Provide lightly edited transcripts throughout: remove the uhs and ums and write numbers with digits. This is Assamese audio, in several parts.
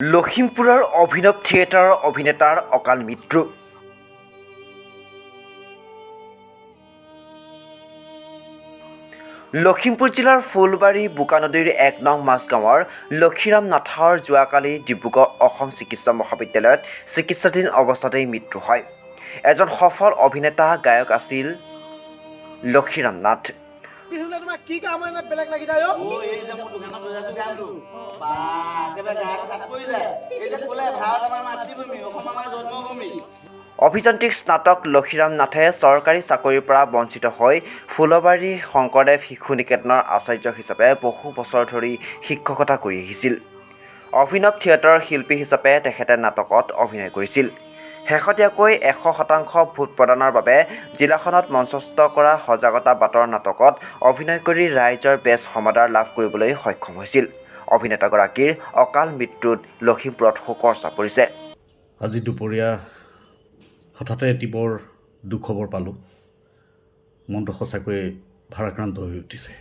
লখিমপুৰৰ অভিনৱ থিয়েটাৰৰ অভিনেতাৰ অকাল মৃত্যু। লখিমপুৰ জিলাৰ ফুলবাৰী বোকানদীৰ ১ নং মাজগাঁৱৰ লক্ষীৰাম নাথৰ যোৱাকালি ডিব্ৰুগড় অসম চিকিৎসা মহাবিদ্যালয়ত চিকিৎসাধীন অৱস্থাতেই মৃত্যু হয়। এজন সফল অভিনেতা গায়ক আছিল লক্ষীৰাম নাথ। অভিযান্ত্ৰিক স্নাতক লক্ষীৰাম নাথে চৰকাৰী চাকৰিৰ পৰা বঞ্চিত হৈ ফুলবাৰী শংকৰদেৱ শিশু নিকেতনৰ আচাৰ্য হিচাপে বহু বছৰ ধৰি শিক্ষকতা কৰি আহিছিল। অভিনৱ থিয়েটাৰৰ শিল্পী হিচাপে তেখেতে নাটকত অভিনয় কৰিছিল। শেহতীয়াকৈ ১০০% ভোট প্ৰদানৰ বাবে জিলাখনত মঞ্চস্থ কৰা সজাগতা বাতৰ নাটকত অভিনয় কৰি ৰাইজৰ বেছ সমাদৰ লাভ কৰিবলৈ সক্ষম হৈছিল। অভিনেতাগৰাকীৰ অকাল মৃত্যুত লখিমপুৰত শোকৰ ছাঁ পৰিছে। আজি দুপৰীয়া হঠাতে এটি বৰ দুখবৰ পালোঁ। মনটো সঁচাকৈ ভাৰাক্ৰান্ত হৈ উঠিছে।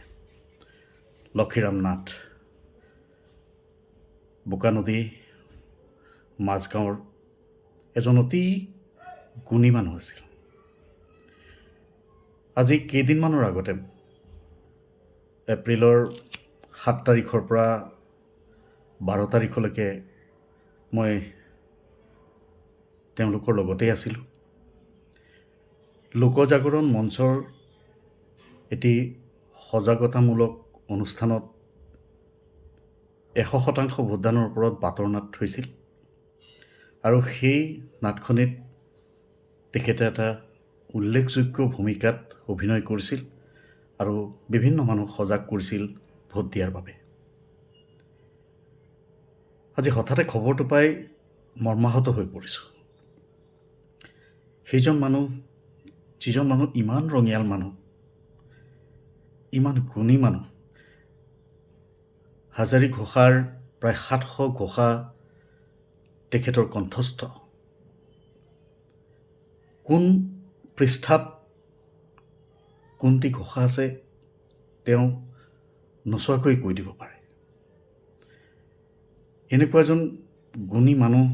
লক্ষীৰাম নাথ বোকানদী মাজগাঁৱৰ এজন অতি গুণী মানুহ আছিল। আজি কেইদিনমানৰ আগতে এপ্ৰিলৰ ৭ তাৰিখৰ পৰা ১২ তাৰিখলৈকে মই তেওঁলোকৰ লগতেই আছিলোঁ। লোকজাগৰণ মঞ্চৰ এটি সজাগতামূলক অনুষ্ঠানত ১০০% ভোটদানৰ ওপৰত বাটৰ নাট হৈছিল আৰু সেই নাটখনিত তেখেতে এটা উল্লেখযোগ্য ভূমিকাত অভিনয় কৰিছিল আৰু বিভিন্ন মানুহক সজাগ কৰিছিল ভোট দিয়াৰ বাবে। আজি হঠাতে খবৰটো পাই মৰ্মাহত হৈ পৰিছোঁ। যিজন মানুহ ইমান ৰঙীয়াল মানুহ, ইমান গুণী মানুহ, হাজাৰী ঘোষাৰ প্ৰায় ৭০০ ঘোষা তেখেতৰ কণ্ঠস্থ। কোন পৃষ্ঠাত কোনটি ঘোষা আছে তেওঁ নোচোৱাকৈ কৈ দিব পাৰে। এনেকুৱা এজন গুণী মানুহ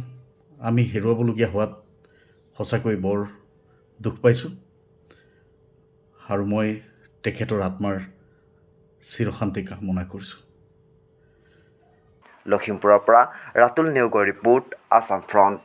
আমি হেৰুৱাবলগীয়া হোৱাত সঁচাকৈ বৰ দুখ পাইছোঁ আৰু মই তেখেতৰ আত্মাৰ চিৰশান্তি কামনা কৰিছোঁ। লখিমপুৰৰ পৰা ৰাতুল নেওগৰ ৰিপৰ্ট, আছাম ফ্ৰণ্ট।